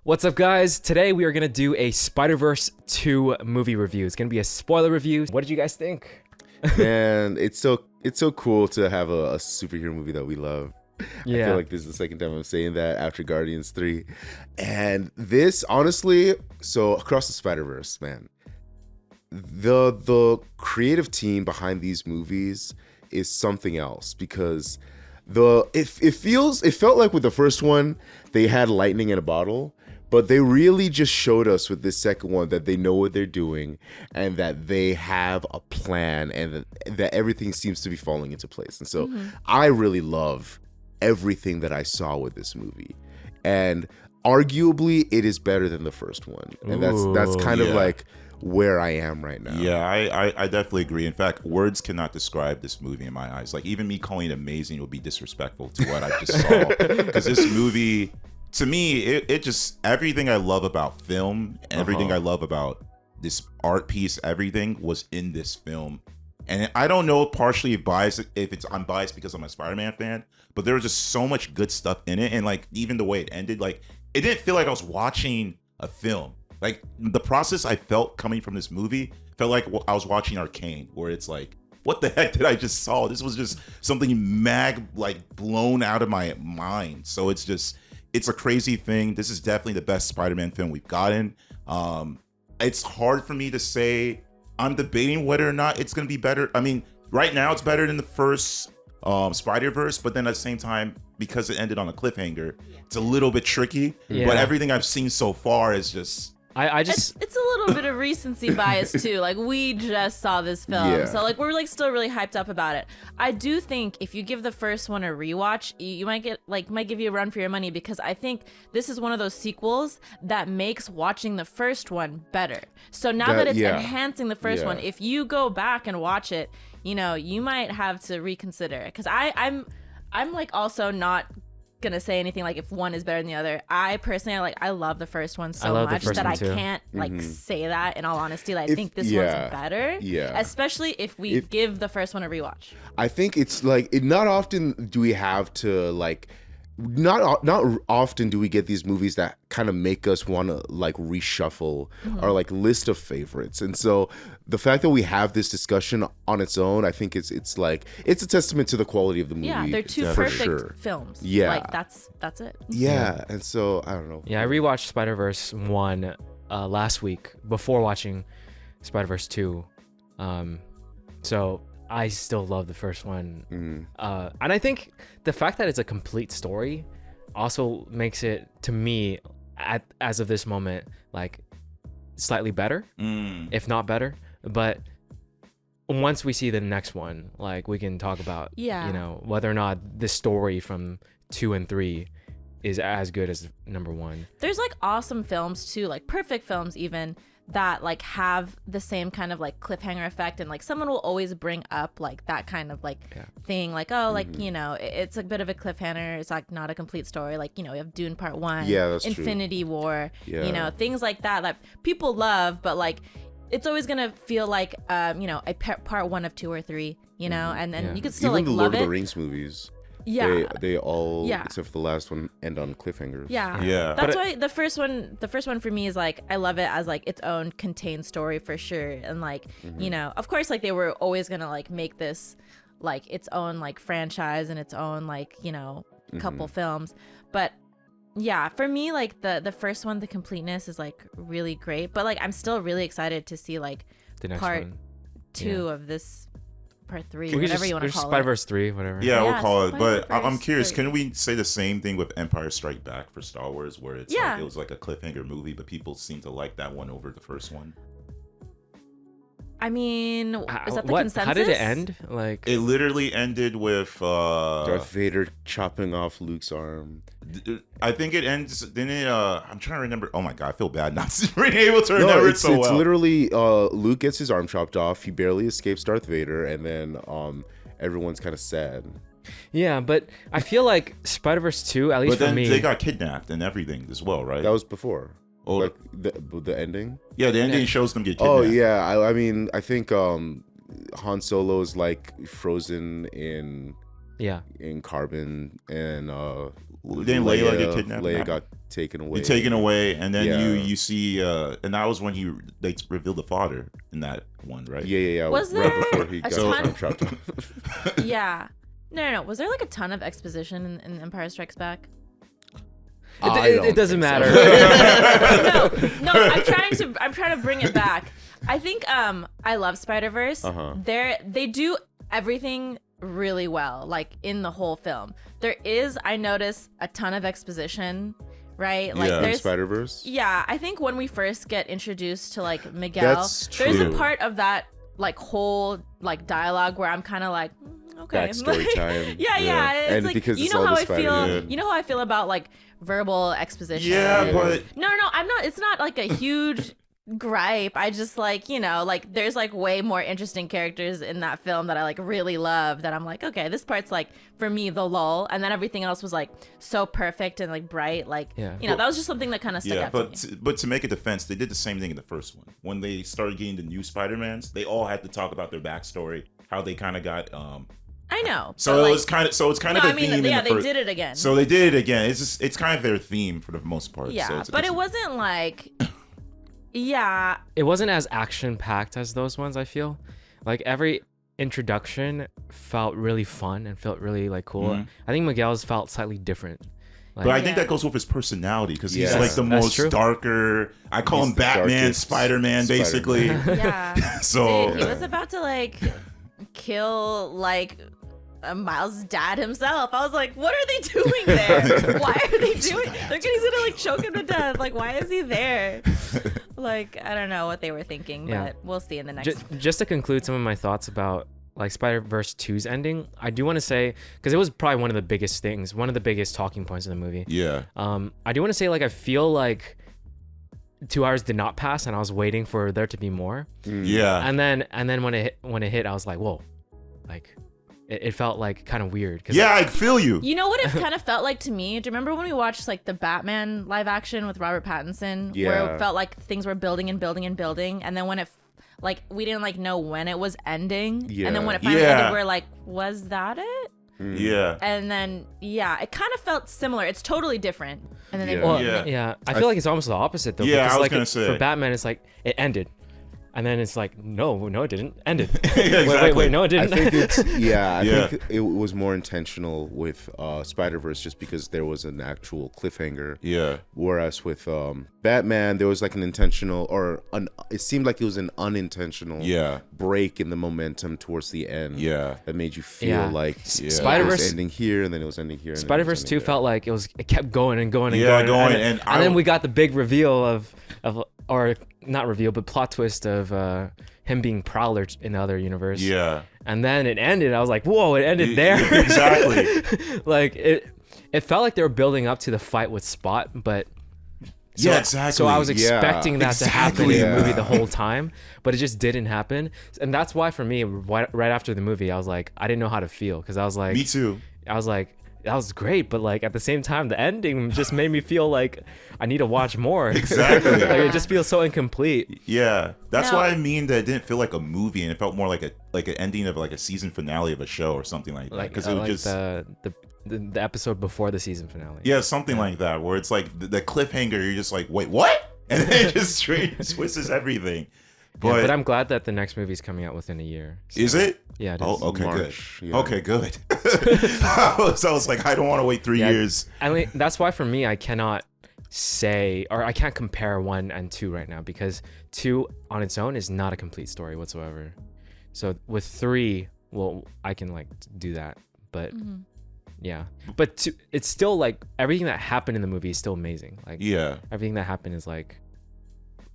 What's up, guys? Today we are going to do a Spider-Verse 2 movie review. It's going to be a spoiler review. What did you guys think? Man, it's so cool to have a superhero movie that we love. Yeah. I feel like this is the second time I'm saying that after Guardians 3. And this, honestly, so Across the Spider-Verse, man, the creative team behind these movies is something else, because it felt like with the first one, they had lightning in a bottle. But they really just showed us with this second one that they know what they're doing and that they have a plan and that everything seems to be falling into place. And so I really love everything that I saw with this movie. And arguably, it is better than the first one. And that's kind of like where I am right now. Yeah, I definitely agree. In fact, words cannot describe this movie in my eyes. Like, even me calling it amazing would be disrespectful to what I just saw. Because this movie... To me, it just, everything I love about film, everything I love about this art piece, everything was in this film. And I don't know, partially I'm biased because I'm a Spider-Man fan, but there was just so much good stuff in it. And like, even the way it ended, like, it didn't feel like I was watching a film. Like, the process I felt coming from this movie felt like I was watching Arcane, where it's like, what the heck did I just saw? This was just something blown out of my mind. So it's a crazy thing. This is definitely the best Spider-Man film we've gotten. It's hard for me to say. I'm debating whether or not it's going to be better. I mean, right now it's better than the first Spider-Verse, but then at the same time, because it ended on a cliffhanger, it's a little bit tricky. Yeah. But everything I've seen so far is just... It's a little bit of recency bias too. Like, we just saw this film, so like we're like still really hyped up about it. I do think if you give the first one a rewatch, you might give you a run for your money, because I think this is one of those sequels that makes watching the first one better. So now that it's enhancing the first one, if you go back and watch it, you might have to reconsider. Because I'm like also not gonna say anything like if one is better than the other. I personally I love the first one so much that I can't say that in all honesty. Like, I think this one's better. Yeah. Especially if we give the first one a rewatch. I think it's like not often do we have to not often do we get these movies that kind of make us want to like reshuffle our like list of favorites. And so the fact that we have this discussion on its own, I think it's a testament to the quality of the movie. Yeah, they're two perfect films. Yeah, like that's it. Yeah, and so I don't know. Yeah, I rewatched Spider-Verse 1 last week before watching Spider-Verse 2. So I still love the first one. And I think the fact that it's a complete story also makes it, to me, as of this moment, like slightly better, if not better. But once we see the next one, like, we can talk about, whether or not the story from 2 and 3 is as good as number 1. There's like awesome films too, like perfect films even, that like have the same kind of like cliffhanger effect, and like someone will always bring up like that kind of like thing, like, oh, like, it's a bit of a cliffhanger, it's like not a complete story, like, we have Dune Part 1, that's Infinity true. War, things like that people love, but like it's always gonna feel like a part 1 of 2 or 3, and then you could still even like the love Lord it. of the Rings movies. They all, except for the last one, end on cliffhangers. Yeah. That's why the first one for me is like, I love it as like its own contained story for sure. And like, of course, like they were always gonna like make this like its own like franchise and its own like, couple films. But yeah, for me, like the first one, the completeness is like really great. But like I'm still really excited to see like the next part one. 2 of this. Part 3, whatever you want to call it. Spider-Verse 3, whatever. Yeah, we'll call it. But I'm curious, can we say the same thing with Empire Strike Back for Star Wars, where it's like, it was like a cliffhanger movie, but people seem to like that one over the first one? I mean, is that the consensus? How did it end? Like, it literally ended with Darth Vader chopping off Luke's arm. I think it ends. Then I'm trying to remember. Oh my god, I feel bad not being able to remember it so well. It's literally Luke gets his arm chopped off. He barely escapes Darth Vader, and then everyone's kind of sad. Yeah, but I feel like Spider-Verse 2, at least for me. But me, then they got kidnapped and everything as well, right? That was before. Oh, like the ending. Yeah, the ending shows them get kidnapped. Oh yeah, I mean, I think Han Solo is like frozen in Yeah. in Carbon, and Didn't Layla get kidnapped? Leia got taken away. You're taken away, and then Yeah. you see, and that was when they revealed the father in that one, right? Yeah. Was right there before he a got ton- trapped. Yeah. No. Was there like a ton of exposition in Empire Strikes Back? It doesn't matter. No. I'm trying to bring it back. I think I love Spider-Verse. They do everything really well, like in the whole film. There is, I notice, a ton of exposition, right? Like Yeah. there's Spider-Verse. Yeah, I think when we first get introduced to like Miguel, That's there's a true. part of that like whole like dialogue where I'm kind of like, okay, Backstory time. yeah. It's And like, because you it's know all how the I feel. Spider- Yeah. You know how I feel about like verbal exposition. Yeah, but No, I'm not. It's not like a huge gripe. I just like, like there's like way more interesting characters in that film that I like really love, that I'm like, okay, this part's like for me the lull, and then everything else was like so perfect and like bright, like Yeah. that was just something that kind of stuck out to me. but to make a defense, they did the same thing in the first one. When they started getting the new Spider-Mans, they all had to talk about their backstory, how they kind of got I know. So but, it like, was kind of no, their I mean, theme. yeah, in the they first, did it again. So they did it again. It's kind of their theme for the most part. Yeah, so it's, but it wasn't like, yeah, It wasn't as action packed as those ones. I feel like every introduction felt really fun and felt really like cool. Mhm. I think Miguel's felt slightly different. Like, But I think Yeah. that goes with his personality because he's Yeah. like the That's most true. darker. I call He's him the Batman, darkest Spider-Man, basically. Spider-Man. yeah. So Dude, he was about to like kill like Miles' dad himself. I was like, what are they doing there? Why are they doing? He's gonna like choke him to death. Like, why is he there? Like, I don't know what they were thinking, Yeah. but we'll see in the next. just to conclude some of my thoughts about like Spider-Verse 2's ending, I do want to say, because it was probably one of the biggest things, one of the biggest talking points in the movie. yeah, I do want to say, like, I feel like 2 hours did not pass and I was waiting for there to be more. yeah. And then when it hit, I was like, whoa, like it felt like kind of weird. Yeah, I feel you. You know what it kind of felt like to me? Do you remember when we watched like the Batman live action with Robert Pattinson, where Yeah. it felt like things were building and building and building, and then when it like we didn't like know when it was ending, and then when it finally Yeah. ended, we're like, was that it? Yeah. And then yeah, it kind of felt similar. It's totally different. And then they Yeah. Well, Yeah. yeah. I feel like it's almost the opposite though. Yeah, because, I was like, gonna say. for Batman, it's like it ended, and then it's like no, it didn't. Ended. Exactly. wait, no, it I didn't. think it's I Yeah. think it was more intentional with Spider-Verse just because there was an actual cliffhanger. Yeah. Whereas with Batman, there was like an intentional it seemed like it was an unintentional Yeah. break in the momentum towards the end. Yeah. That made you feel Yeah. like Yeah. it Spider-Verse- was ending here and then it was ending here. And then it was Spider-Verse 2 ending there. felt like it kept going and going and Yeah, going. going, and and then we got the big reveal of or not reveal, but plot twist of him being Prowler in the other universe. Yeah. And then it ended. I was like, whoa, it ended there. Exactly. Like it felt like they were building up to the fight with Spot, but Yeah, exactly. So I was Yeah, expecting that to happen in the exactly. movie the whole time, but it just didn't happen. And that's why for me, right after the movie, I was like, I didn't know how to feel because I was like, Me too. I was like, that was great, but like at the same time, the ending just made me feel like I need to watch more. Exactly. Like it just feels so incomplete. Yeah, that's No. why I mean that it didn't feel like a movie, and it felt more like an ending of like a season finale of a show or something like that. Like Because it was like just the episode before the season finale. yeah, something like that, where it's like the cliffhanger. You're just like, wait, what? And then it just straight twists everything. But, But, I'm glad that the next movie's coming out within a year. So- is it? Yeah, it is. Oh, okay, March, good. yeah. Okay, good. So I was like, I don't want to wait 3 Yeah, years. I mean, that's why for me, I cannot say or I can't compare 1 and 2 right now because 2 on its own is not a complete story whatsoever. So with 3, well, I can like do that, but yeah, but it's still like everything that happened in the movie is still amazing. Like Yeah. everything that happened is like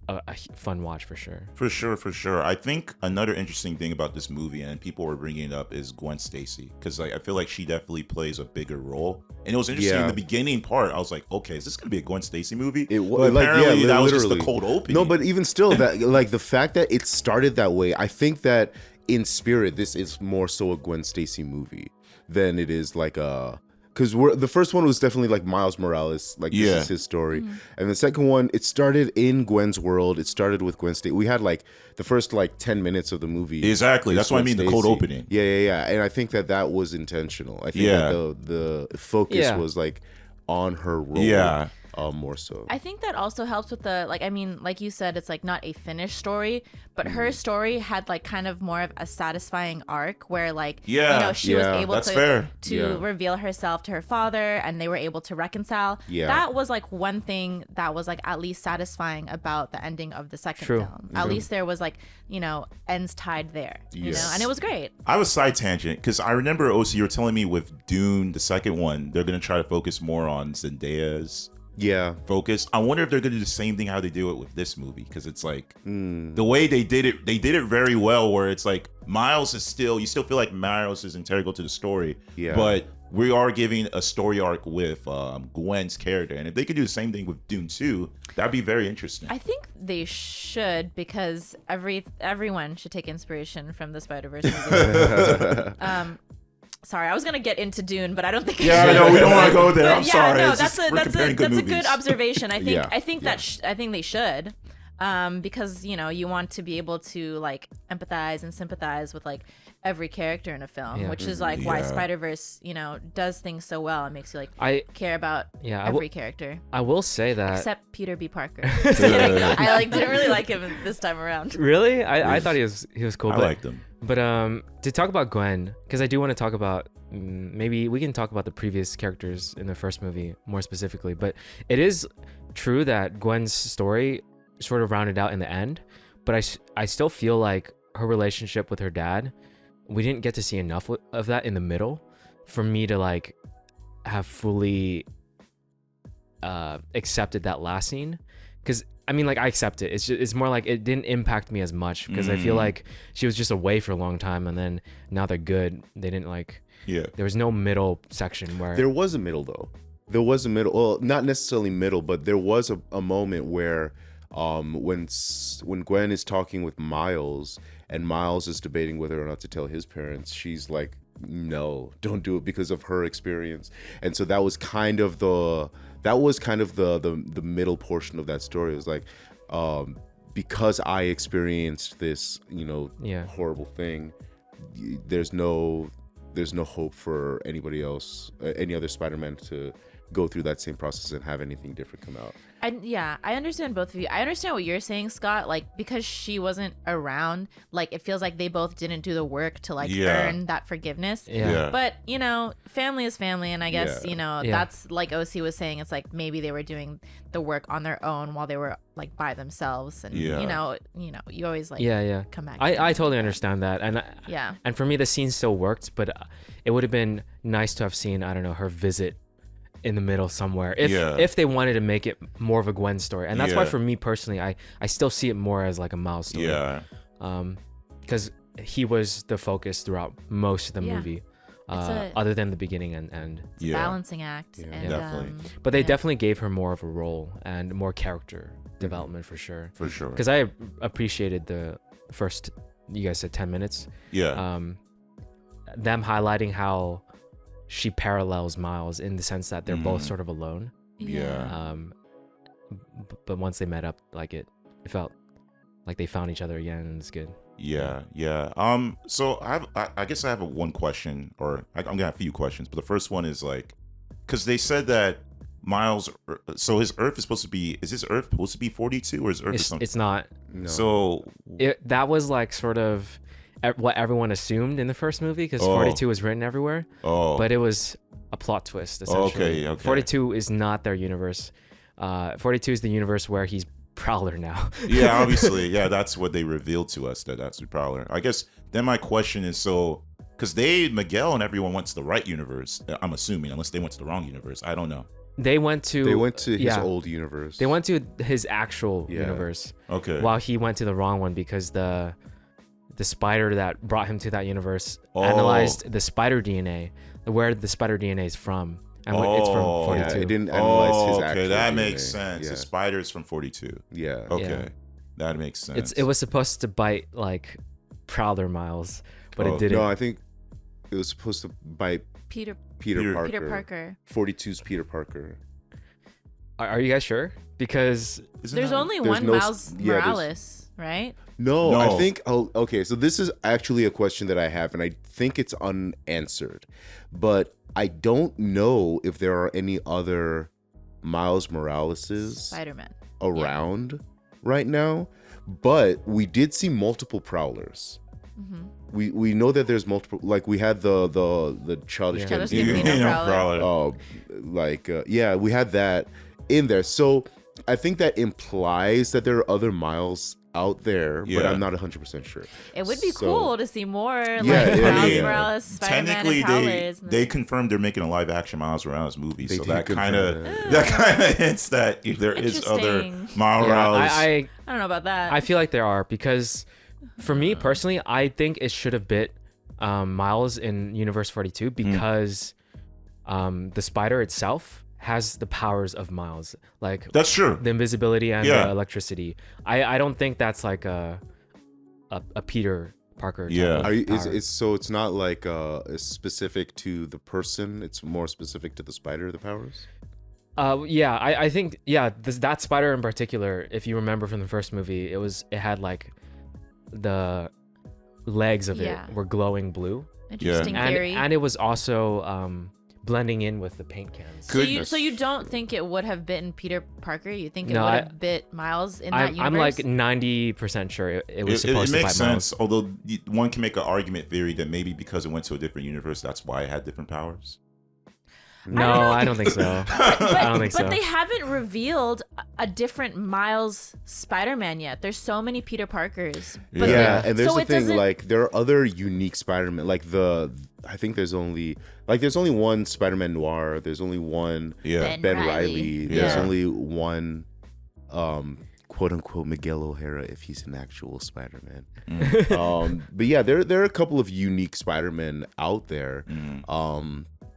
a fun watch for sure. For sure. I think another interesting thing about this movie, and people were bringing it up, is Gwen Stacy, because like I feel like she definitely plays a bigger role. And it was interesting in Yeah. the beginning part. I was like, okay, is this gonna be a Gwen Stacy movie? It But was like apparently that was just the literally. cold opening. No, but even still, that like the fact that it started that way, I think that in spirit, this is more so a Gwen Stacy movie than it is like a because the first one was definitely like Miles Morales, like this is his story, and the second one, it started in Gwen's world. It started with Gwen Stacy. We had like the first like 10 minutes of the movie. Exactly, that's what I mean. The cold opening. Yeah, and I think that was intentional. I think that the focus was like on her role. Yeah. More so. I think that also helps with the like. I mean, like you said, it's like not a finished story, but her story had like kind of more of a satisfying arc where like she was able to reveal herself to her father, and they were able to reconcile. Yeah, that was like one thing that was like at least satisfying about the ending of the second film. At least there was like ends tied there. You know, and it was great. I was side tangent because I remember OC, you were telling me with Dune, the second one, they're gonna try to focus more on Zendaya's focus. I wonder if they're gonna do the same thing how they do it with this movie, because it's like the way they did it very well, where it's like Miles is still, you still feel like Miles is integral to the story, but we are giving a story arc with Gwen's character, and if they could do the same thing with Dune 2, that'd be very interesting. I think they should, because everyone should take inspiration from the Spider-Verse movie. Sorry, I was gonna get into Dune, but I don't think. Yeah, no, we don't want to go there. I'm sorry. No, that's a good observation. I think I think they should, because you want to be able to like empathize and sympathize with like every character in a film, which is like why Spider-Verse does things so well. It makes you like care about every character. I will say that except Peter B. Parker. I like didn't really like him this time around. Really, I thought he was cool. I liked him. But to talk about Gwen, because I do want to talk about, maybe we can talk about the previous characters in the first movie more specifically, but it is true that Gwen's story sort of rounded out in the end, but I still feel like her relationship with her dad, we didn't get to see enough of that in the middle for me to like have fully accepted that last scene. Because I mean, like, I accept it. It's more like it didn't impact me as much, because I feel like she was just away for a long time, and then now they're good. They didn't like. Yeah. There was no middle section where. There was a middle though. There was a middle. Well, not necessarily middle, but there was a moment where, when Gwen is talking with Miles, and Miles is debating whether or not to tell his parents, she's like, "No, don't do it," because of her experience, and so that was kind of the middle portion of that story. It was like, because I experienced this, horrible thing, there's no hope for anybody else, any other Spider-Man to go through that same process and have anything different come out. I understand both of you. I understand what you're saying, Scott. Like, because she wasn't around, like, it feels like they both didn't do the work to like earn that forgiveness. Yeah. But family is family, and I guess that's like OC was saying. It's like maybe they were doing the work on their own while they were like by themselves, and you always like come back. I totally understand that, and and for me the scene still worked, but it would have been nice to have seen, I don't know, her visit in the middle somewhere, if they wanted to make it more of a Gwen story. And that's why for me personally, I still see it more as like a Miles story. Because he was the focus throughout most of the movie, other than the beginning and end. It's a balancing act. And, definitely. But they definitely gave her more of a role and more character development for sure. For sure. Because I appreciated the first, you guys said 10 minutes. Them highlighting how she parallels Miles in the sense that they're both sort of alone. But once they met up, like it felt like they found each other again, and it's good. So I guess I have one question, or I'm gonna have a few questions, but the first one is like, because they said that Miles, so his Earth is supposed to be, is his Earth supposed to be 42, or is Earth something? It's not. No. So that was like sort of what everyone assumed in the first movie, because 42 was written everywhere. But it was a plot twist, essentially. Okay. 42 is not their universe. 42 is the universe where he's Prowler now. Yeah, obviously. Yeah, that's what they revealed to us, that's the Prowler. I guess then my question is, so, because Miguel and everyone went to the right universe, I'm assuming, unless they went to the wrong universe. I don't know. They went to his old universe. They went to his actual universe. Okay. While he went to the wrong one, because the spider that brought him to that universe analyzed the spider DNA, where the spider DNA is from, and it's from 42. Yeah, it didn't analyze his actual that DNA. Makes sense. The spider's from 42. Yeah. Okay. That makes sense. It was supposed to bite like Prowler Miles, but it didn't. No, I think it was supposed to bite Peter Parker. Peter Parker. 42's Peter Parker. Are you guys sure? Because There's only there's one no Miles there's- Morales, right? No, No. I think. Oh, okay. So this is actually a question that I have, and I think it's unanswered. But I don't know if there are any other Miles Moraleses Spider-Man. around right now. But we did see multiple Prowlers. Mm-hmm. We know that there's multiple. Like we had the Childish Yeah. Childish Gambino. Gambino Prowler. Yeah, we had that in there. So I think that implies that there are other Miles out there, but Yeah. I'm not 100% sure. It would be So- cool to see more like Yeah, Miles yeah. Morales, Spider-Man, Technically, and Prowlers. they confirmed they're making a live action Miles Morales movie, They so did that kind confirm of that. hints that if there is other Interesting. Miles yeah, Morales. I I don't know about that. I feel like there are, because for me personally, I think it should have bit Miles in Universe 42 because the spider itself has the powers of Miles, like That's true. the invisibility and Yeah. the electricity. I don't think that's like a Peter Parker. type Yeah. of Are you, power. it's not like it's specific to the person. It's more specific to the spider. The powers. Yeah, I think that spider in particular, if you remember from the first movie, it had like the legs of Yeah. it were glowing blue, Interesting and theory. it was also blending in with the paint cans. So you don't think it would have bitten Peter Parker? You think it No, would have bit Miles in that I'm universe? like 90% sure it was It supposed to makes bite Miles. sense, although one can make an argument theory that maybe because it went to a different universe, that's why it had different powers. No, I don't think so. I don't think so. But they haven't revealed a different Miles Spider-Man yet. There's so many Peter Parkers. But Yeah, they- and there's so the it thing. doesn't- Like there are other unique Spider-Man. Like I think there's only one Spider-Man Noir. There's only one Yeah. Ben Ben Reilly. Riley. There's Yeah. only one quote unquote Miguel O'Hara if he's an actual Spider-Man. But yeah, there are a couple of unique Spider-Men out there.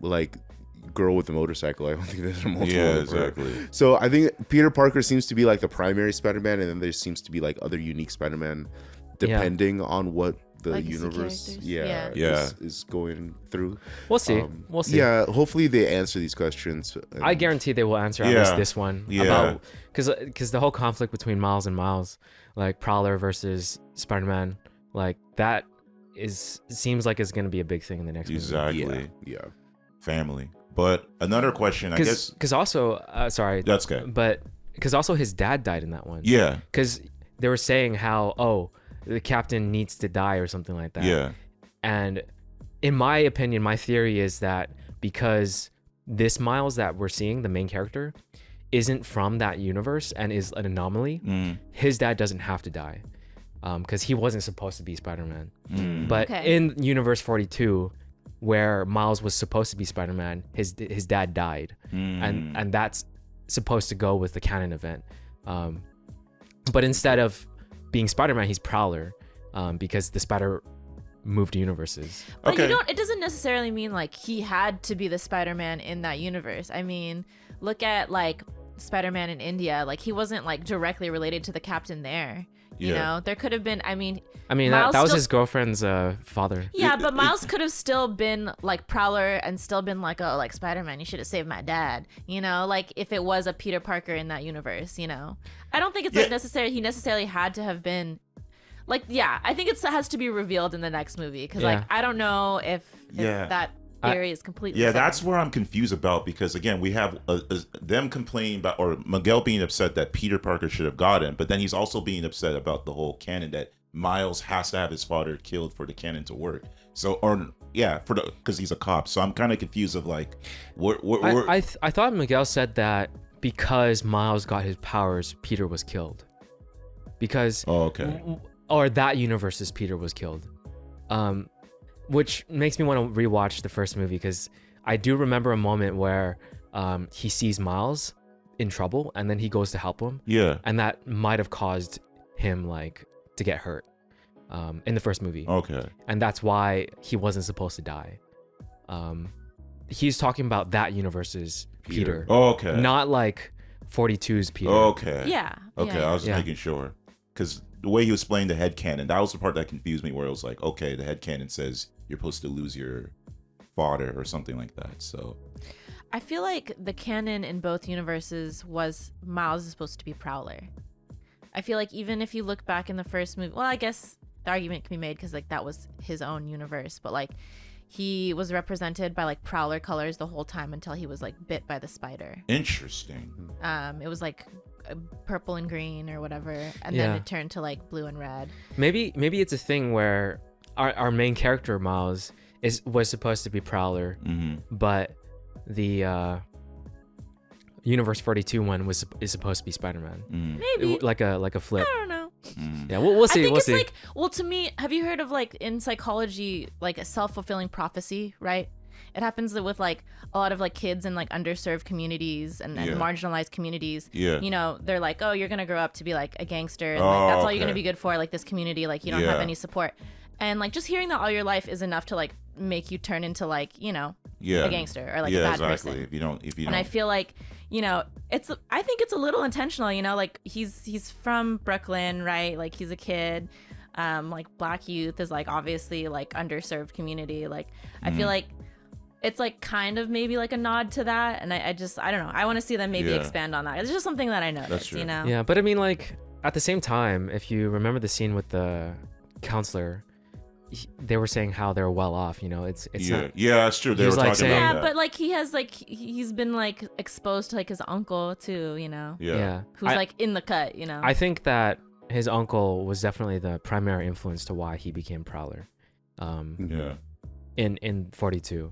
Like girl with the motorcycle. I don't think there's a multiple. Yeah, of her. exactly. So I think Peter Parker seems to be like the primary Spider-Man, and then there seems to be like other unique Spider-Man depending on what the Legacy universe characters. Yeah. is going through. We'll see. We'll see. Yeah, hopefully they answer these questions. I guarantee they will answer at Yeah. least this one. Yeah. Because the whole conflict between Miles and Miles, like Prowler versus Spider-Man, like that seems like it's gonna be a big thing in the next movie. Exactly. Yeah. Family. But another question, I guess. Because also, sorry, That's good. but because also his dad died in that one. Yeah. Because they were saying how the captain needs to die or something like that. Yeah. And in my opinion, my theory is that because this Miles that we're seeing, the main character, isn't from that universe and is an anomaly, his dad doesn't have to die. Because he wasn't supposed to be Spider-Man. But Okay. in Universe 42, where Miles was supposed to be Spider-Man, his dad died. And that's supposed to go with the canon event. But instead of being Spider-Man, he's Prowler, because the spider moved universes. But Okay. it doesn't necessarily mean like he had to be the Spider-Man in that universe. I mean, look at like Spider-Man in India. Like he wasn't like directly related to the captain there. You Yeah. know, there could have been, I mean, That was Miles his still- girlfriend's father. yeah, but Miles could have still been like Prowler and still been like, oh, like Spider-Man, you should have saved my dad. You know, like if it was a Peter Parker in that universe, you know. I don't think it's like he necessarily had to have been like, yeah, I think it has to be revealed in the next movie because like Yeah. I don't know if Yeah. that theory is completely Yeah, separate. that's where I'm confused about because again, we have them complaining about or Miguel being upset that Peter Parker should have gotten, but then he's also being upset about the whole canon that Miles has to have his father killed for the canon to work. So, because he's a cop. So I'm kind of confused of like, I thought Miguel said that because Miles got his powers, Peter was killed. Because or that universe's Peter was killed. Which makes me want to rewatch the first movie because I do remember a moment where he sees Miles in trouble and then he goes to help him. Yeah. And that might have caused him like to get hurt in the first movie. Okay. And that's why he wasn't supposed to die. He's talking about that universe's Peter. Okay. Not like 42's Peter. Okay. Yeah. Okay, yeah. I was just Yeah. making sure. Because the way he was playing the headcanon, that was the part that confused me where it was like, okay, the headcanon says you're supposed to lose your fodder or something like that. So I feel like the canon in both universes was Miles is supposed to be Prowler. I feel like even if you look back in the first movie, well, I guess the argument can be made because like that was his own universe, but like he was represented by like Prowler colors the whole time until he was like bit by the spider. interesting. It was like purple and green or whatever, and Yeah. then it turned to like blue and red. Maybe it's a thing where our main character Miles was supposed to be Prowler, but the Universe 42 one is supposed to be Spider-Man. Maybe. Like a flip. I don't know. Yeah, we'll see. I think We'll it's see. like, well, to me, have you heard of like in psychology, like a self-fulfilling prophecy, right? It happens with like a lot of like kids in like underserved communities and Yeah. marginalized communities. Yeah. You know, they're like, oh, you're gonna grow up to be like a gangster, and like that's all you're gonna okay. be good for, like this community, like you don't have Yeah. any support. And like just hearing that all your life is enough to like make you turn into like, you know, Yeah. a gangster or like yeah, a bad exactly. person. If you don't, And I feel like, you know, I think it's a little intentional, you know, like he's from Brooklyn, right? Like he's a kid. Like black youth is like obviously like underserved community. Like I Mm-hmm. feel like it's like kind of maybe like a nod to that. And I don't know. I want to see them maybe Yeah. expand on that. It's just something that I noticed, true. you know? Yeah, but I mean, like at the same time, if you remember the scene with the counselor, they were saying how they're well off. You know, it's yeah, not. yeah, that's true. They He were was, like, talking saying- Yeah, about that. but like he has like he's been like exposed to like his uncle too, you know, yeah. who's like in the cut, you know. I think that his uncle was definitely the primary influence to why he became Prowler. Yeah. In 42,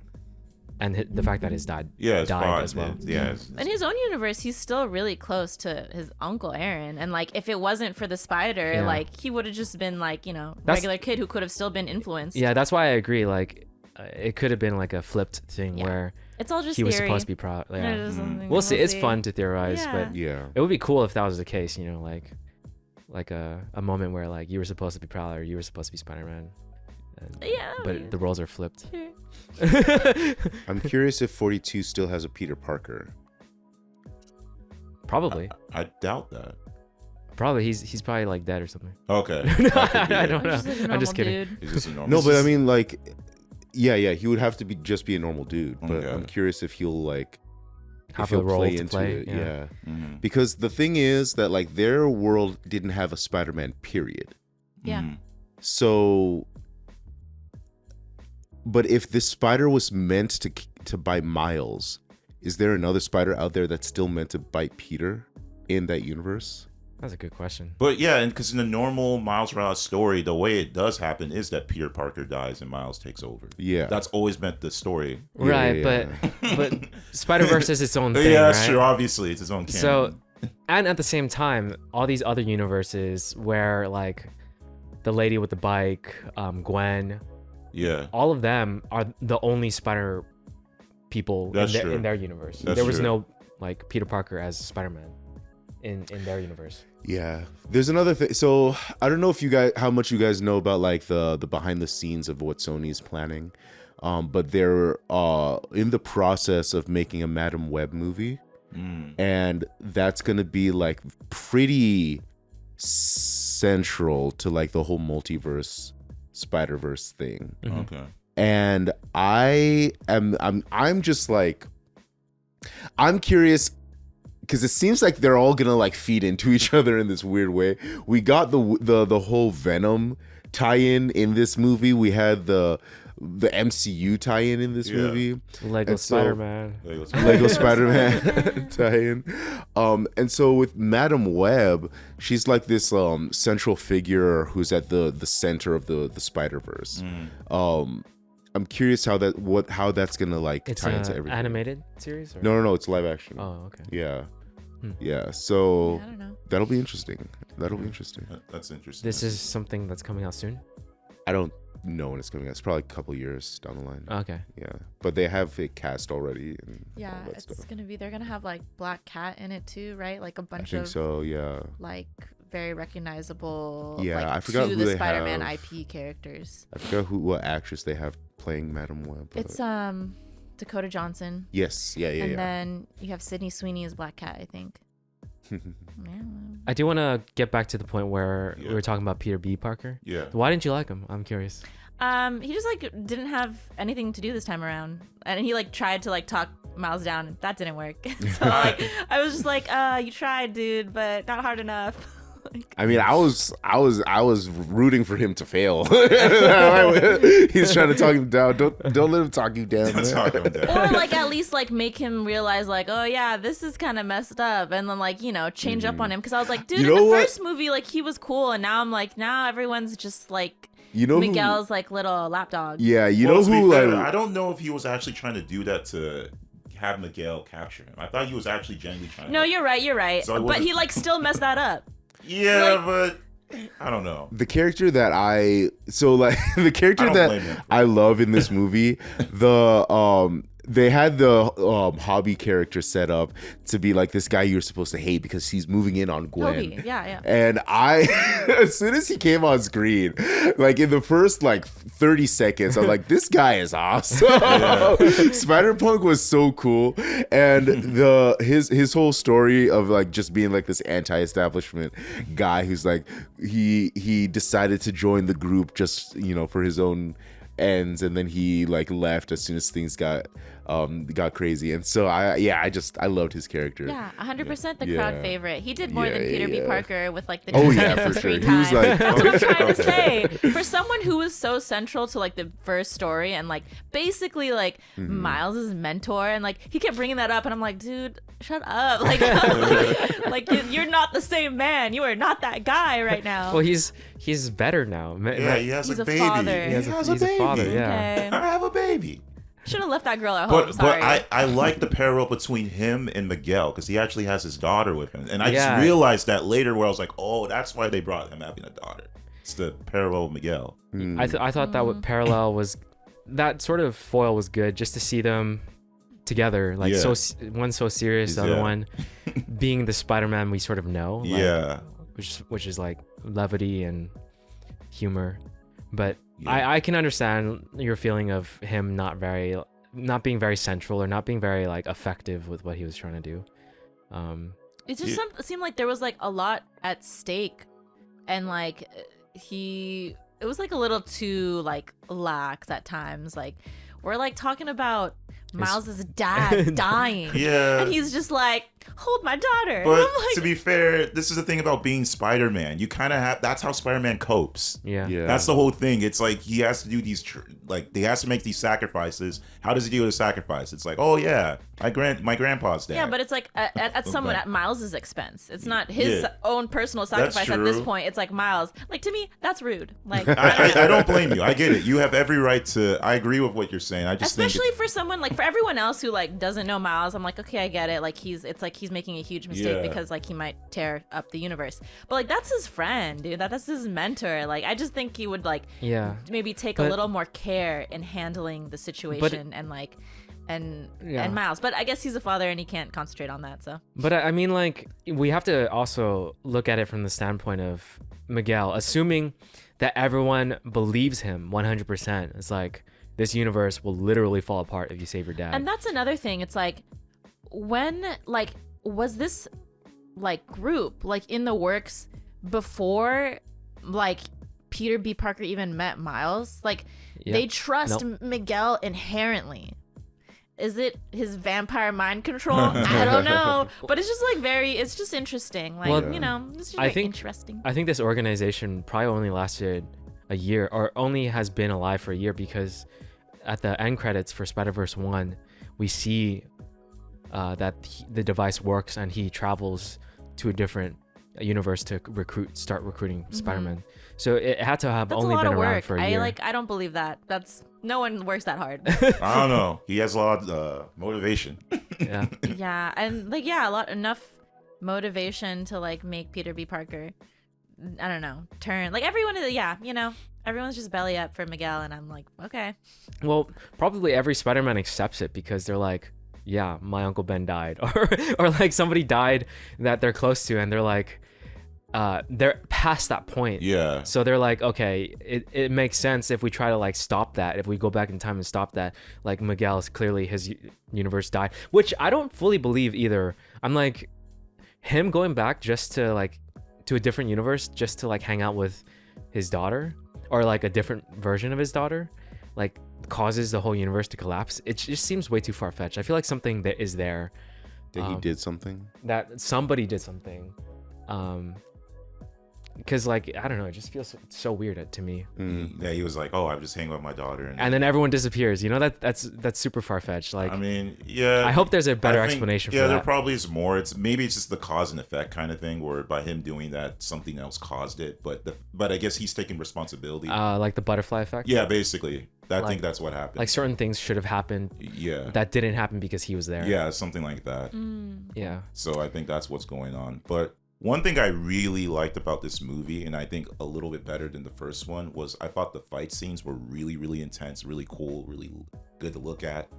and the fact that his dad Yeah, it's died fine. as well. Yeah. It's, In his own universe, he's still really close to his uncle Aaron, and like if it wasn't for the spider, Yeah. like he would have just been like, you know, That's- regular kid who could have still been influenced. Yeah, that's why I agree. Like, it could have been like a flipped thing Yeah. where It's all just he was theory. supposed to be Proud. It's Yeah, just something we'll see. It's see. fun to theorize, Yeah. but Yeah. it would be cool if that was the case. You know, like a moment where like you were supposed to be Prowler, you were supposed to be Spider-Man, Yeah, but the roles are flipped. sure. I'm curious if 42 still has a Peter Parker. Probably, I doubt that. probably he's probably like dead or something. Okay. I don't I'm know. just like a I'm normal just kidding. dude. He's just a normal. No, but I mean, like, yeah, he would have to just be a normal dude. But Okay. I'm curious if he'll like Have if he'll a role play to into play, it. yeah. Yeah. Mhm. Because the thing is that like their world didn't have a Spider-Man period. Yeah. Mhm. So, but if this spider was meant to bite Miles, is there another spider out there that's still meant to bite Peter in that universe? That's a good question. But yeah, and because in the normal Miles Morales story, the way it does happen is that Peter Parker dies and Miles takes over. Yeah. That's always meant the story. Yeah, Right, yeah. but Spider-Verse is its own thing. Yeah, that's right? true. Obviously, it's his own canon. So, and at the same time, all these other universes where like the lady with the bike, Gwen, yeah, all of them are the only Spider people That's true. in their universe. That's there was true. no like Peter Parker as Spider-Man in their universe. Yeah. There's another thing. So I don't know if how much you guys know about like the behind the scenes of what Sony's planning. But they're in the process of making a Madam Web movie. And that's gonna be like pretty central to like the whole multiverse Spider-Verse thing. okay. And I'm just like, I'm curious because it seems like they're all gonna like feed into each other in this weird way. We got the whole Venom tie-in in this movie. We had the MCU tie-in in this Yeah. movie. Lego And so- Spider-Man. Lego Spider-Man tie-in. And so with Madam Web, she's like this central figure who's at the center of the Spider-Verse. I'm curious how that's gonna like It's tie an into everything. animated series? Or? No, it's live action. Oh, okay. Yeah. Hmm. Yeah. So I don't know. that'll be interesting. That'll be interesting. That's interesting. This is something that's coming out soon? I don't know when it's coming out. It's probably a couple years down the line. Okay. Yeah. But they have it cast already and Yeah, all that it's stuff. they're gonna have like Black Cat in it too, right? Like a I bunch think of so, yeah. like very recognizable. Yeah, like, I forgot to who the they Spider-Man have. IP characters. I forgot what actress they have playing Madam Web. but- It's Dakota Johnson, Yes, yeah. and then you have Sydney Sweeney as Black Cat, I think. Yeah. I do want to get back to the point where Yeah. we were talking about Peter B. Parker. Yeah. Why didn't you like him? I'm curious. He just like didn't have anything to do this time around, and he like tried to like talk Miles down, and that didn't work. So like I was just like, you tried, dude, but not hard enough. I mean, I was rooting for him to fail. He's trying to talk him down. Don't let him talk you down. Don't talk him down. Or like at least like make him realize like, oh yeah, this is kind of messed up, and then like, you know, change up on him, because I was like, dude, You in know the what? first movie like he was cool, and now I'm like, now everyone's just like You know Miguel's like little lapdog. Yeah, you Well, know to be who fair, like I don't know if he was actually trying to do that to have Miguel capture him. I thought he was actually genuinely trying. No, to... you're right. So it But wasn't- he like still messed that up. Yeah, like- but I don't know. the character that the character I don't that blame him. I love in this movie, they had the hobby character set up to be like this guy you're supposed to hate because he's moving in on Gwen. Toby, yeah. And I, as soon as he came on screen, like in the first like 30 seconds, I'm like, this guy is awesome. Spider-Punk was so cool, and his whole story of like just being like this anti-establishment guy who's like he decided to join the group just, you know, for his own ends, and then he like left as soon as things got crazy. And so I loved his character. Yeah, 100% the Yeah. crowd favorite. He did more than Yeah, Peter B. yeah. Parker with like the Oh, 2 yeah, minutes for of screen sure. He was time. like- That's what I'm trying to say. For someone who was so central to like the first story and like basically like Mm-hmm. Miles' mentor, and like he kept bringing that up, and I'm like, dude, shut up. Like, like you're not the same man. You are not that guy right now. Well, he's better now. Yeah, he has He's a a baby. father. He has He has he's a a baby. father. Yeah. Okay. I have a baby. Should have left that girl at home. But Sorry. I like the parallel between him and Miguel, because he actually has his daughter with him, and I Yeah. just realized that later, where I was like, oh, that's why they brought him having a daughter. It's the parallel with Miguel. I thought that what parallel was, that sort of foil was good, just to see them together, like Yeah. one so serious, the other Yeah. one being the Spider-Man we sort of know. Like, Yeah. which is like levity and humor. But Yeah. I can understand your feeling of him not being very central, or not being very like effective with what he was trying to do. It just Yeah. seemed like there was like a lot at stake, and like it was like a little too like lax at times. Like we're like talking about Miles's dad dying, Yeah. and he's just like, hold my daughter. But And I'm like, to be fair, this is the thing about being Spider-Man. You kind of have, that's how Spider-Man copes. Yeah. Yeah. That's the whole thing. It's like he has to do these, he has to make these sacrifices. How does he deal with a sacrifice? It's like, oh yeah, my grandpa's dead. yeah, but it's like at someone Okay. at Miles's expense. It's not his Yeah. own personal sacrifice at this true. point. It's like Miles. Like to me, that's rude. Like I don't blame you. I get it. You have every right to. I agree with what you're saying. I just especially think for someone like, for everyone else who like doesn't know Miles, I'm like, okay, I get it. Like it's like he's making a huge mistake Yeah. because like he might tear up the universe. But like that's his friend, dude. That's his mentor. Like I just think he would like Yeah. maybe take a But- little more care in handling the situation and like and Yeah. Miles. But I guess he's a father and he can't concentrate on that. So But I mean, like, we have to also look at it from the standpoint of Miguel, assuming that everyone believes him 100%. It's like, this universe will literally fall apart if you save your dad. and that's another thing. It's like, when like was this like group like in the works before like Peter B. Parker even met Miles? Like Yeah. they trust Nope. Miguel inherently. Is it his vampire mind control? I don't know, but it's just like it's just interesting. Like Well, you know, it's just I very think- interesting. I think this organization probably only lasted a year, or only has been alive for a year, because at the end credits for Spider-Verse 1, we see that the device works and he travels to a different universe to start recruiting Spider-Man. So it had to have That's only a lot been of around work. for a year. I don't believe that. That's no one works that hard. I don't know. He has a lot of motivation. Yeah. Yeah, and like enough motivation to like make Peter B. Parker, I don't know, turn like everyone is everyone's just belly up for Miguel, and I'm like, okay. Well, probably every Spider-Man accepts it, because they're like, yeah, my Uncle Ben died, or like somebody died that they're close to, and they're like, they're past that point. Yeah. So they're like, okay, it makes sense if we try to like stop that, if we go back in time and stop that. Like Miguel's clearly his universe died, which I don't fully believe either. I'm like, him going back just to like to a different universe just to like hang out with his daughter, or like a different version of his daughter, like causes the whole universe to collapse, it just seems way too far-fetched. I feel like something that is there, That he did something. that somebody did something, because like I don't know, it just feels so weird to me. Yeah, he was like, "Oh, I'm just hanging with my daughter," And then everyone disappears. You know, that's super far-fetched. Like I mean, yeah. I hope there's a better I think- explanation for Yeah, there that. probably is more. Maybe it's just the cause and effect kind of thing, where by him doing that, something else caused it. But I guess he's taking responsibility. Like the butterfly effect. Yeah, basically. I Like- think that's what happened. Like certain things should have happened yeah, that didn't happen because he was there. yeah, something like that. Yeah. So I think that's what's going on. But one thing I really liked about this movie, and I think a little bit better than the first one, was I thought the fight scenes were really, really intense, really cool, really good to look at,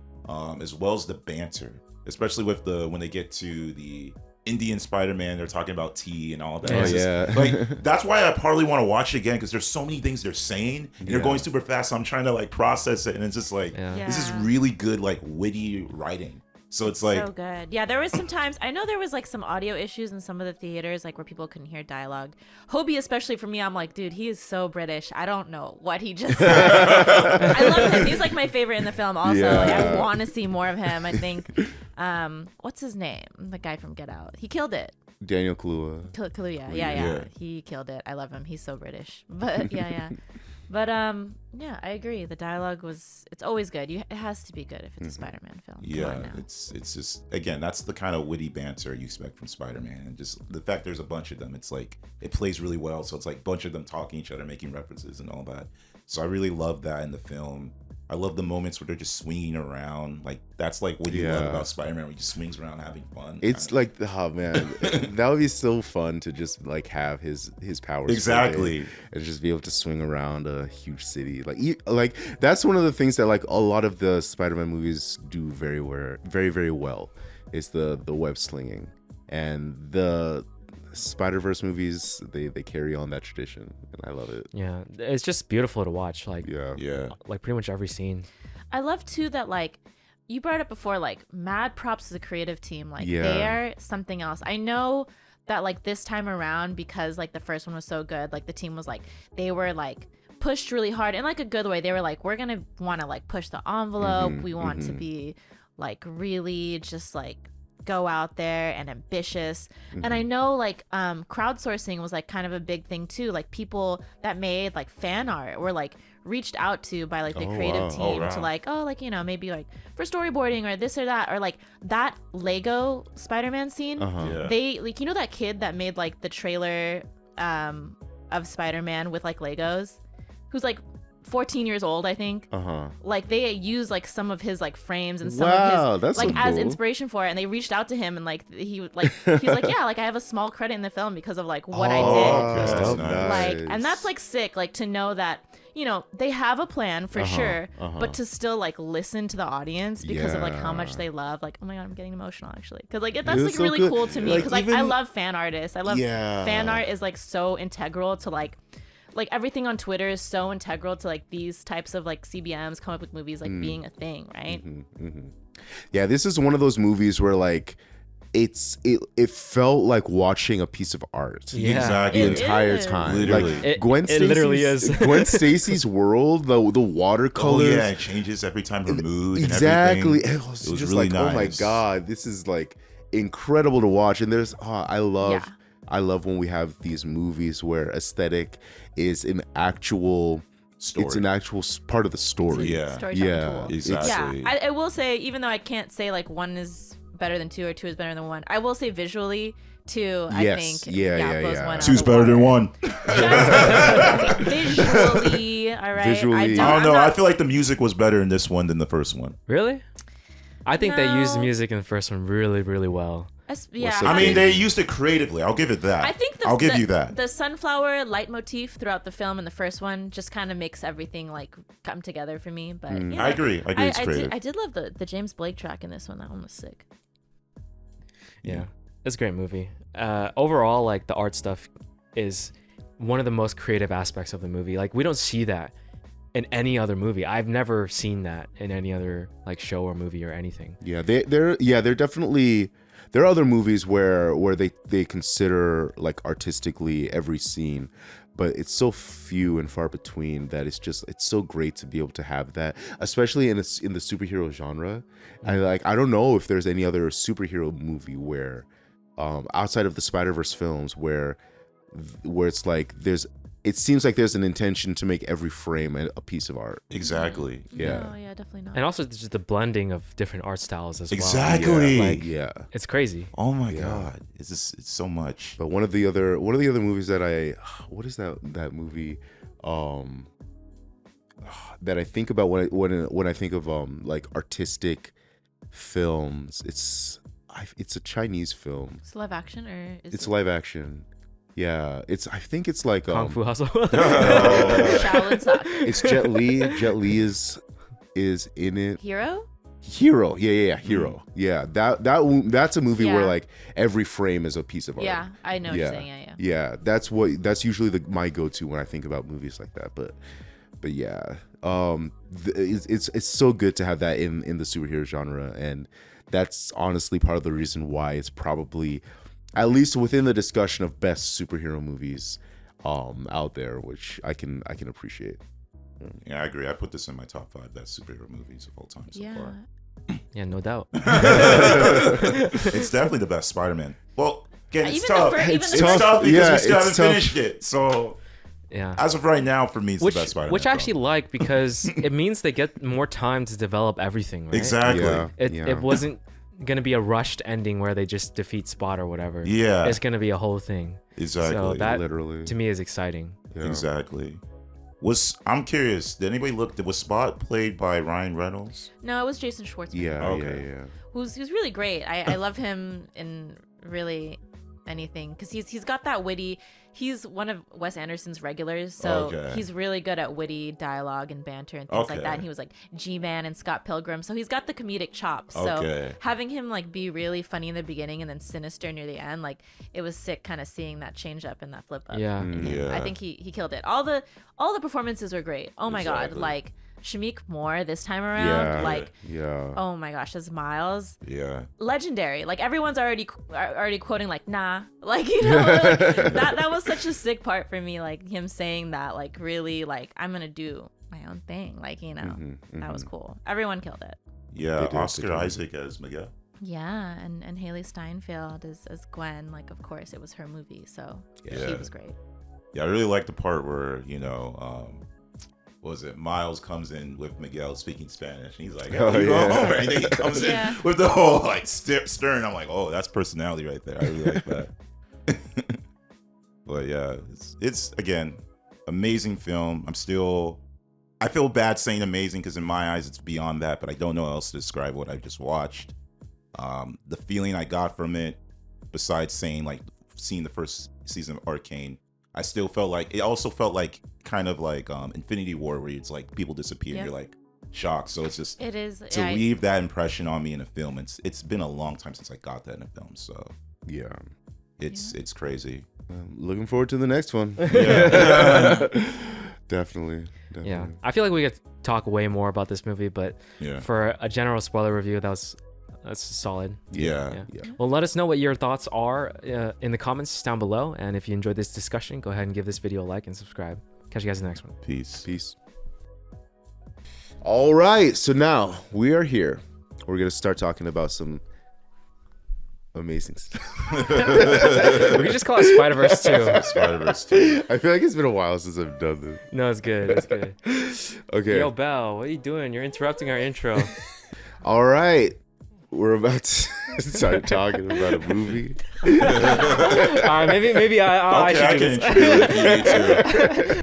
as well as the banter, especially with when they get to the Indian Spider-Man, they're talking about tea and all that. Oh, It's just- yeah. like that's why I probably want to watch it again, because there's so many things they're saying and they're Yeah. going super fast. So I'm trying to like process it, and it's just like Yeah. this is Yeah. really good, like witty writing. So it's like So good. Yeah, there was some times, I know there was like some audio issues in some of the theaters, like where people couldn't hear dialogue. Hobie, especially for me, I'm like, dude, he is so British. I don't know what he just said. I love him. He's like my favorite in the film also. Like, I Yeah. want to see more of him. I think, what's his name? The guy from Get Out. He killed it. Daniel Kaluuya. Kaluuya. Yeah. Yeah. He killed it. I love him. He's so British. But yeah. But yeah, I agree. The dialogue it's always good. It has to be good if it's a Spider-Man film. Come yeah, on now. it's just, again, that's the kind of witty banter you expect from Spider-Man, and just the fact there's a bunch of them, it's like it plays really well. So it's like a bunch of them talking each other, making references and all that. So I really love that in the film. I love the moments where they're just swinging around. Like that's like what you love Yeah. about Spider-Man, where he just swings around having fun. It's kinda. like, oh man, that would be so fun to just like have his powers for a day Exactly. and just be able to swing around a huge city. Like that's one of the things that like a lot of the Spider-Man movies do very very well is the web slinging, and the Spider-Verse movies they carry on that tradition, and I love it. Yeah. It's just beautiful to watch. Like Yeah. like pretty much every scene. I love too that like you brought up before, like mad props to the creative team. Like Yeah. they are something else. I know that like this time around, because like the first one was so good, like the team was like they were like pushed really hard in like a good way. They were like, we're gonna want to like push the envelope. We want to be like really just like go out there and ambitious. And I know like crowdsourcing was like kind of a big thing too. Like people that made like fan art were like reached out to by like the Oh, creative wow. team Oh, wow. to like, oh, like, you know, maybe like for storyboarding or this or that, or like that Lego Spider-Man scene. Yeah. They like, you know, that kid that made like the trailer of Spider-Man with like Legos, who's like 14 years old, I think. Like they use like some of his like frames and some Wow, of his that's like so as cool. inspiration for it, and they reached out to him, and like he's like, yeah, like I have a small credit in the film because of like what I did. okay, that's Oh, nice. Like, and that's like sick, like to know that, you know, they have a plan for sure, but to still like listen to the audience because of like how much Yeah. they love. Like, oh my god, I'm getting emotional actually, because like that's It's like so really good. cool to me, Like, because like I even- love fan artists. I love Yeah. fan art is like so integral to like everything on Twitter is so integral to like these types of like CBMs, comic book movies, like being a thing, right? Yeah, this is one of those movies where like it felt like watching a piece of art. Yeah. Exactly. The It entire is. time. Literally. Like It- Gwen it literally Stacy's- is. Gwen Stacy's world, the Oh watercolors. yeah, it changes every time her mood. And Exactly. everything. It was, It was just really like, oh my nice. god, this is like incredible to watch. And there's I love when we have these movies where aesthetic is an actual Story. it's an actual part of the story. Yeah. Storytelling Yeah, tool. Exactly. Yeah, I will say, even though I can't say like one is better than two or two is better than one, I will say visually two. I Yes. think Yeah, blows yeah. one out Two's of the better than water. one. Visually, all right. Visually. I I'm don't know. not- I feel like the music was better in this one than the first one. Really? I think they used the No. music in the first one really, really well. Yeah, so I mean, good? they used it creatively. I'll give it that. I think I'll give you that. The sunflower leitmotif throughout the film in the first one just kind of makes everything like come together for me. But you know, I agree. I agree. It's creative. I did love the James Blake track in this one. That one was sick. Yeah. It's a great movie. Overall, like the art stuff is one of the most creative aspects of the movie. Like we don't see that in any other movie. I've never seen that in any other like show or movie or anything. Yeah, they're definitely there are other movies where they consider like artistically every scene, but it's so few and far between that it's so great to be able to have that, especially in the superhero genre. I don't know if there's any other superhero movie where outside of the Spider-Verse films where it's like it seems like there's an intention to make every frame a piece of art. Exactly. Yeah. No, yeah, definitely not. And also just the blending of different art styles as Exactly. well. Like, Yeah. it's crazy. Oh my God. It's so much. But one of the other movies that what is that movie that I think about when I think of like artistic films, it's a Chinese film. It's live action or is It's it live action. Yeah, I think it's like Kung Fu Hustle. Shaolin Soccer? it's Jet Li. Jet Li is in it. Hero? Hero. Yeah, Hero. Yeah, that's a movie where Yeah. like every frame is a piece of art. Yeah, I know what Yeah. you're saying. Yeah. Yeah, that's usually my go-to when I think about movies like that. But yeah, it's so good to have that in the superhero genre, and that's honestly part of the reason why it's probably at least within the discussion of best superhero movies out there, which I can appreciate. Yeah, I agree. I put this in my top 5 best superhero movies of all time so Yeah. far. Yeah, no doubt. It's definitely the best Spider-Man. Well, again, it's Even tough. the fir- even It's the tough first- because yeah, we still it's haven't tough. finished it. So Yeah. as of right now, for me, it's the best Spider-Man. Which I film. actually like because it means they get more time to develop everything, right? Exactly. Yeah. It wasn't gonna be a rushed ending where they just defeat Spot or whatever. Yeah. It's gonna be a whole thing. Exactly. So that Literally. to me is exciting. Yeah. Exactly. I'm curious. Did anybody look? Was Spot played by Ryan Reynolds? No, it was Jason Schwartzman. Yeah, Okay. yeah. Who's really great. I love him in really anything because he's got that witty. He's one of Wes Anderson's regulars, so Okay. he's really good at witty dialogue and banter and things like that. Okay. And he was like G-Man and Scott Pilgrim, so he's got the comedic chops. So Okay. having him like be really funny in the beginning and then sinister near the end, like it was sick, kind of seeing that change up and that flip up. Yeah. Yeah. I think he killed it. All the performances were great. Oh my god, Exactly. like Shamik Moore this time around, Yeah. like Yeah. oh my gosh, as Miles, Yeah. legendary. Like everyone's already quoting like nah, like you know like, that was such a sick part for me. Like him saying that, like really, like I'm gonna do my own thing. Like you know that was cool. Everyone killed it. Yeah. They did, Oscar they did. Isaac as Miguel. Yeah, and Haley Steinfeld as Gwen. Like of course it was her movie, so she Yeah. was great. Yeah, I really like the part where what was it? Miles comes in with Miguel speaking Spanish, and he's like, "Oh, you yeah. go home," and then he comes Yeah. in with the whole like stern. I'm like, "Oh, that's personality right there." I really like that. But yeah, it's again amazing film. I feel bad saying amazing because in my eyes it's beyond that, but I don't know how else to describe what I just watched. The feeling I got from it, besides saying like seeing the first season of Arcane, I still felt like it also felt like kind of like Infinity War, where it's like people disappear, Yeah. and you're like shocked. So it's just It is to yeah, leave that impression on me in a film. It's been a long time since I got that in a film, so Yeah. it's crazy. Looking forward to the next one. Yeah. Definitely. Yeah. I feel like we could talk way more about this movie, but Yeah. for a general spoiler review, that's solid. Yeah. Yeah. Well, let us know what your thoughts are in the comments down below. And if you enjoyed this discussion, go ahead and give this video a like and subscribe. Catch you guys in the next one. Peace. Peace. All right, so now we are here. We're gonna start talking about some amazing stuff. We could just call it Spider-Verse 2. Spider-Verse 2. I feel like it's been a while since I've done this. No, it's good. It's good. Okay. Yo, Bell, what are you doing? You're interrupting our intro. All right. We're about to start talking about a movie. Maybe I Okay, should I do can this. introduce you too.